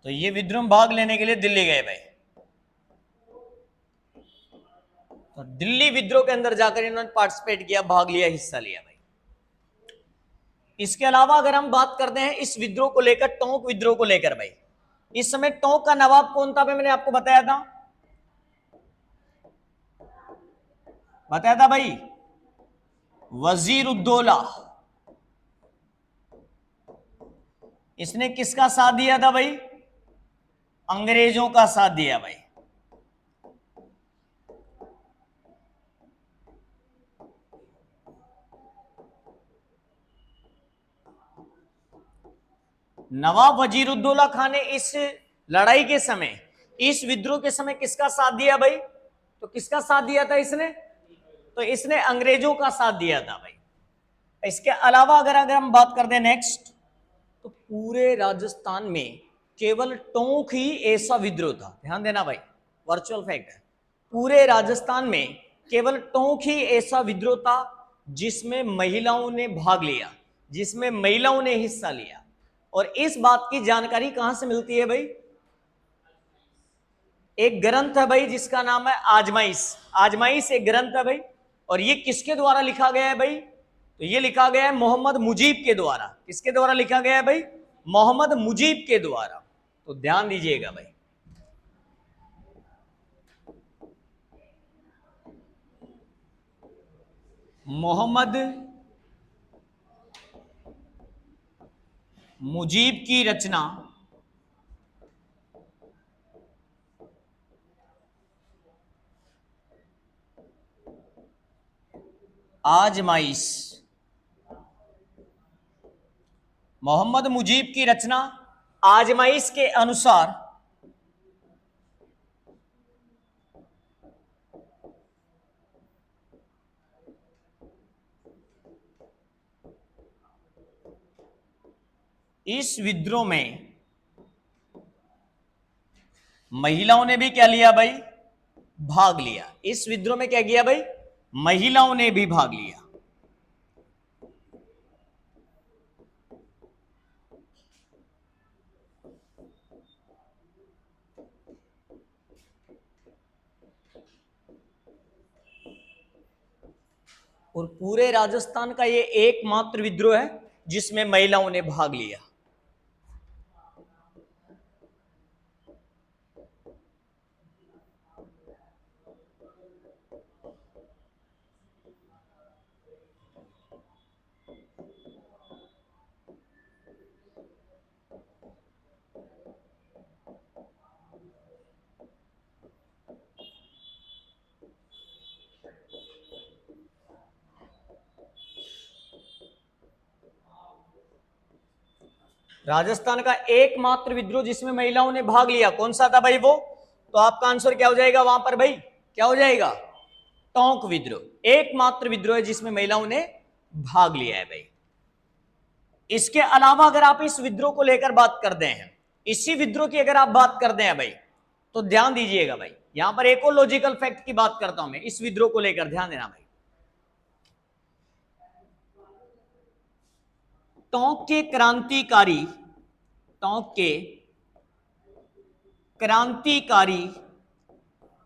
तो ये विद्रोह भाग लेने के लिए दिल्ली गए भाई। तो दिल्ली विद्रोह के अंदर जाकर इन्होंने पार्टिसिपेट किया, भाग लिया, हिस्सा लिया भाई। इसके अलावा अगर हम बात करते हैं इस विद्रोह को लेकर, टोंक विद्रोह को लेकर भाई, इस समय टोंक का नवाब कौन था भाई? मैंने आपको बताया था भाई, वजीर उद्दौला। इसने किसका साथ दिया था भाई? अंग्रेजों का साथ दिया भाई। नवाब वजीरुद्दौला खान ने इस लड़ाई के समय, इस विद्रोह के समय किसका साथ दिया भाई? तो किसका साथ दिया था इसने? तो इसने अंग्रेजों का साथ दिया था भाई। इसके अलावा अगर अगर हम बात कर दें नेक्स्ट, तो पूरे राजस्थान में केवल टोंक ही ऐसा विद्रोह था। ध्यान देना भाई, वर्चुअल फैक्ट है। पूरे राजस्थान में केवल टोंक ही ऐसा विद्रोह था जिसमें महिलाओं ने भाग लिया, जिसमें महिलाओं ने हिस्सा लिया। और इस बात की जानकारी कहां से मिलती है भाई? एक ग्रंथ है भाई जिसका नाम है आजमाइश। आजमाइश एक ग्रंथ है भाई। और ये किसके द्वारा लिखा गया है भाई? तो ये लिखा गया है मोहम्मद मुजीब के द्वारा। किसके द्वारा लिखा गया है भाई? मोहम्मद मुजीब के द्वारा। तो ध्यान दीजिएगा भाई। मोहम्मद मुजीब की रचना आजमाइश। मोहम्मद मुजीब की रचना आजमाइश के अनुसार इस विद्रोह में महिलाओं ने भी क्या लिया भाई? भाग लिया। इस विद्रोह में क्या किया भाई? महिलाओं ने भी भाग लिया। और पूरे राजस्थान का ये एकमात्र विद्रोह है जिसमें महिलाओं ने भाग लिया। राजस्थान का एकमात्र विद्रोह जिसमें महिलाओं ने भाग लिया कौन सा था भाई वो? तो आपका आंसर क्या हो जाएगा वहां पर भाई? क्या हो जाएगा? टोंक विद्रोह। एकमात्र विद्रोह है जिसमें महिलाओं ने भाग लिया है भाई। इसके अलावा अगर आप इस विद्रोह को लेकर बात करते हैं, इसी विद्रोह की अगर आप बात करते हैं भाई, तो ध्यान दीजिएगा भाई, यहां पर एक और लॉजिकल फैक्ट की बात करता हूं मैं इस विद्रोह को लेकर, ध्यान देना भाई। टोंक के क्रांतिकारी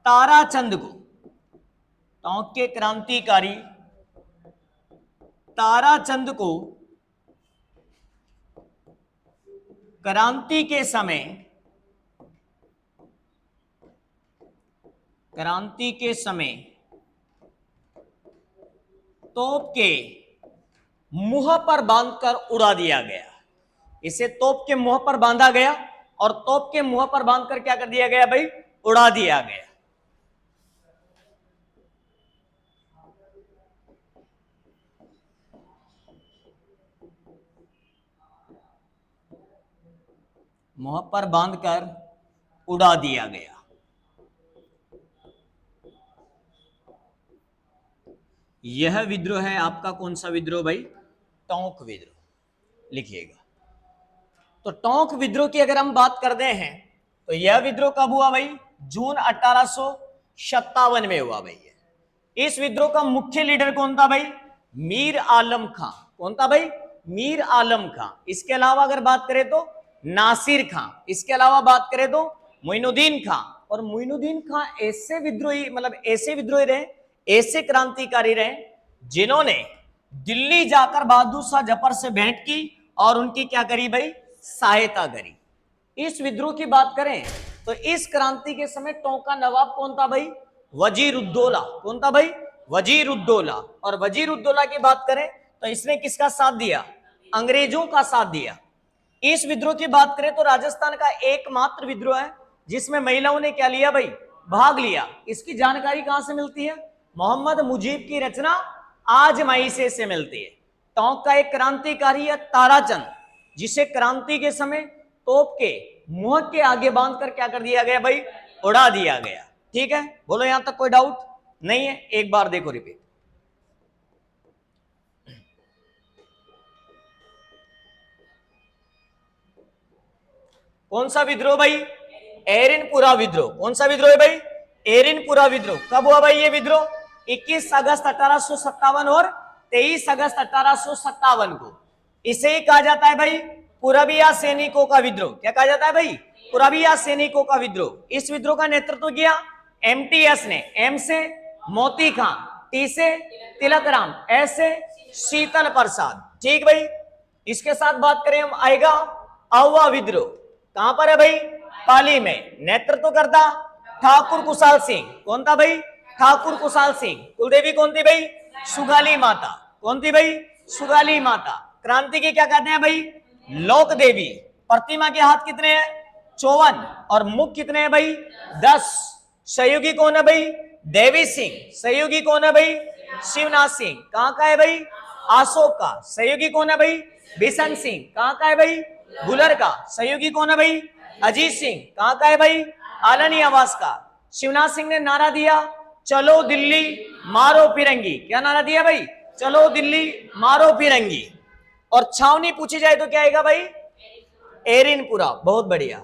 ताराचंद को, टोंक के क्रांतिकारी ताराचंद को क्रांति के समय तोप के मुंह पर बांधकर उड़ा दिया गया। इसे तोप के मुंह पर बांधा गया और तोप के मुंह पर बांधकर क्या कर दिया गया भाई? उड़ा दिया गया। मुंह पर बांधकर उड़ा दिया गया। यह विद्रोह है आपका कौन सा विद्रोह भाई? टोंक विद्रोह। लिखिएगा। तो टोंक विद्रोह की अगर हम बात करते हैं तो यह विद्रोह कब हुआ भाई? जून 1857 में हुआ भाई। इस विद्रोह का मुख्य लीडर कौन था भाई? मीर आलम खां। कौन था भाई? मीर आलम खां। इसके अलावा अगर बात करें तो नासिर खां। इसके अलावा बात करें तो मोइनुद्दीन खां। और मोइनुद्दीन खां ऐसे विद्रोही, मतलब ऐसे विद्रोही रहे, ऐसे क्रांतिकारी रहे जिन्होंने दिल्ली जाकर बहादुर शाह जफर से भेंट की और उनकी क्या करी भाई? सहायता करी। इस विद्रोह की बात करें तो इस क्रांति के समय टोंक का नवाब कौन था भाई? वजीरुद्दौला। कौन था भाई? वजीरुद्दौला। और वजीरुद्दौला की बात करें तो इसने किसका साथ दिया? अंग्रेजों का साथ दिया। इस विद्रोह की बात करें तो राजस्थान का एकमात्र विद्रोह है जिसमें महिलाओं ने क्या लिया भाई? भाग लिया। इसकी जानकारी कहां से मिलती है? मोहम्मद मुजीब की रचना आजमाइशे से मिलती है। टोंक का एक क्रांतिकारी है ताराचंद, जिसे क्रांति के समय तोप के मुंह के आगे बांधकर क्या कर दिया गया भाई? उड़ा दिया गया। ठीक है, बोलो यहां तक कोई डाउट नहीं है? एक बार देखो रिपीट। कौन सा विद्रोह भाई? एरिनपुरा विद्रोह। कौन सा विद्रोह है भाई? एरिनपुरा विद्रोह। कब हुआ भाई ये विद्रोह? 21 अगस्त 1857 और 23 अगस्त 1857 को। इसे ही कहा जाता है भाई पुरबिया सैनिकों का विद्रोह। क्या कहा जाता है भाई? पुरबिया सैनिकों का विद्रोह। इस विद्रोह का नेतृत्व किया एमटीएस ने। एम से मोती खां, टी से तिलक राम, एस से शीतल प्रसाद। ठीक भाई, इसके साथ बात करें हम आएगा आवा विद्रोह। कहां पर है भाई? पाली में। नेतृत्व करता ठाकुर कुशाल सिंह। कौन था भाई? ठाकुर कुशाल सिंह। कुलदेवी कौन थी भाई? सुगाली माता। कौन थी भाई? सुगाली माता। क्रांति की क्या कहते हैं भाई? लोक देवी। प्रतिमा के हाथ कितने हैं? 54। और मुख कितने हैं भाई? 10। सहयोगी कौन है भाई? देवी सिंह। सहयोगी कौन है भाई? शिवनाथ सिंह। कहां का है भाई? अशोक का। सहयोगी कौन है भाई? बिशन सिंह। कहां का है भाई? गुलर का। सहयोगी कौन है भाई? अजीत सिंह। कहां का है भाई? आलनी आवास का। शिवनाथ सिंह ने नारा दिया चलो दिल्ली मारो फिरंगी। क्या नारा दिया भाई? चलो दिल्ली मारो फिरंगी। और छावनी पूछी जाए तो क्या आएगा भाई? एरिनपुरा। बहुत बढ़िया।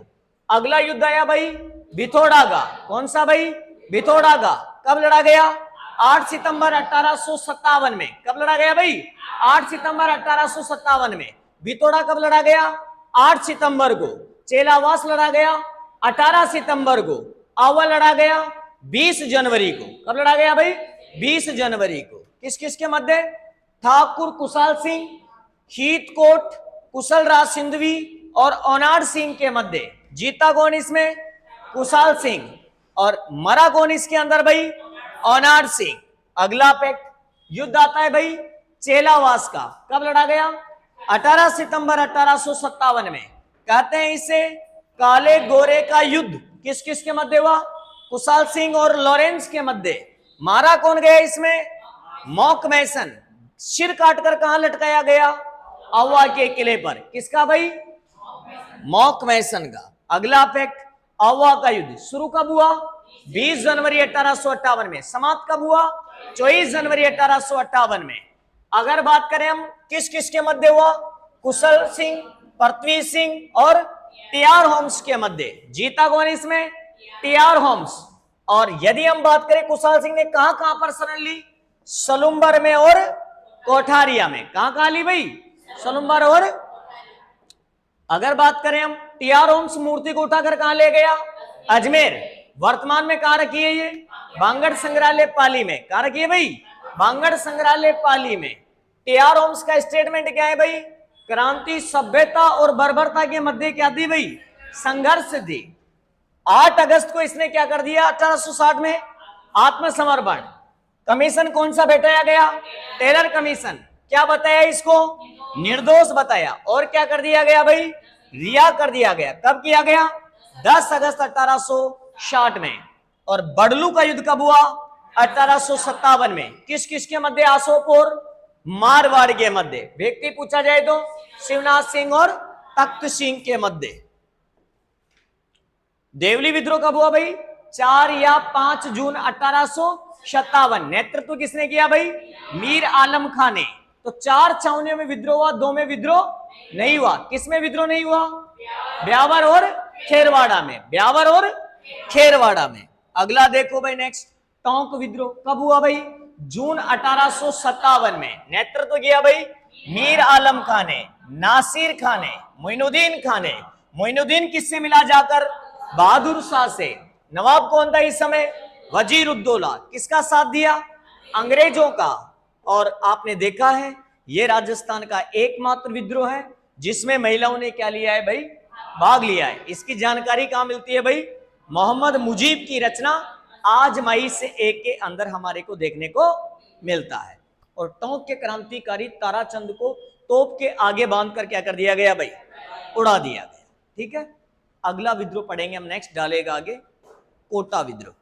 अगला युद्ध आया भाई भिथोड़ा का। कौन सा भाई? भिथोड़ा का। कब लड़ा गया? 8 सितंबर 1857 में। कब लड़ा गया भाई? 8 सितंबर 1857 में। भिथोड़ा कब लड़ा गया? 8 सितंबर को। चेलावास लड़ा गया 18 सितंबर को। आवा लड़ा गया 20 जनवरी को। कब लड़ा गया भाई? 20 जनवरी को। किस किस के मध्य? ठाकुर कुशाल सिंह, हीथकोट, कुशल राज सिंधवी और ओनाड सिंह के मध्य। जीता कौन इसमें? कुशाल सिंह। और मरा कौन इसके अंदर भाई? ओनाड सिंह। अगला पैक्ट युद्ध आता है भाई चेलावास का। कब लड़ा गया? 18 सितंबर 1857 में। कहते हैं इसे काले गोरे का युद्ध। किस किस के मध्य हुआ? कुशाल सिंह और लॉरेंस के मध्य। मारा कौन गया इसमें? मॉक मैसन। सिर काटकर कहां लटकाया गया? अव्वा के किले पर। किसका भाई? मॉक मैसन का। अगला फैक्ट, अव्वा का युद्ध शुरू कब हुआ? 20 जनवरी 1858 में। समाप्त कब हुआ? 24 जनवरी 1858 में। अगर बात करें हम किस किस के मध्य हुआ? कुशल सिंह, पृथ्वी सिंह और टीआर होम्स के मध्य। जीता कौन इसमें? TR Holmes. और यदि हम बात करें कुशाल सिंह ने कहां कहां पर शरण ली? सलुम्बर में और कोठारिया में। कहां कहां ली भाई? सलुम्बर और। अगर बात करें हम टीआर होम्स मूर्ति को उठाकर कहां ले गया? अजमेर। वर्तमान में कहां रखी है ये? बांगड़ संग्रहालय पाली में। कहां रखी है भाई? बांगड़ संग्रहालय पाली में। टीआर होम्स का स्टेटमेंट क्या है भाई? क्रांति सभ्यता और बर्बरता के मध्य क्या थी भाई? संघर्ष थी। 8 अगस्त को इसने क्या कर दिया 1860 में? आत्मसमर्पण। कमीशन कौन सा बैठाया गया? Taylor commission. क्या बताया इसको? निर्दोष बताया। और क्या कर दिया गया भाई? रिहा कर दिया गया। कब किया गया? 10 अगस्त 1860 में। और बडलू का युद्ध कब हुआ? 1857 में। किस किस के मध्य? अशोक और मारवाड़ के मध्य। व्यक्ति पूछा जाए तो शिवनाथ सिंह और तख्त सिंह के मध्य। देवली विद्रोह कब हुआ भाई? 4 या 5 जून 1857। नेतृत्व किसने किया भाई? मीर आलम खान ने। तो 4 छावनियों में विद्रोह हुआ, 2 में विद्रोह नहीं हुआ। किसमें विद्रोह नहीं हुआ? ब्यावर और खेरवाड़ा में। ब्यावर और खेरवाड़ा में। अगला देखो भाई नेक्स्ट, टोंक विद्रोह कब हुआ भाई? जून 1857 में। नेतृत्व किया भाई मीर आलम खान ने, नासिर खान ने, मोइनुद्दीन खान ने। मोइनुद्दीन किससे मिला जाकर? बहादुर शाह से। नवाब कौन था इस समय? वजीर उद्दौला। किसका साथ दिया? अंग्रेजों का। और आपने देखा है यह राजस्थान का एकमात्र विद्रोह है जिसमें महिलाओं ने क्या लिया है भाई? भाग लिया है। इसकी जानकारी कहां मिलती है भाई? मोहम्मद मुजीब की रचना आजमाई से 1 के अंदर हमारे को देखने को मिलता है। और टोंक के क्रांतिकारी ताराचंद को तोप के आगे बांधकर क्या कर दिया गया भाई? उड़ा दिया गया। ठीक है, अगला विद्रोह पढ़ेंगे हम नेक्स्ट, डालेगा आगे कोटा विद्रोह।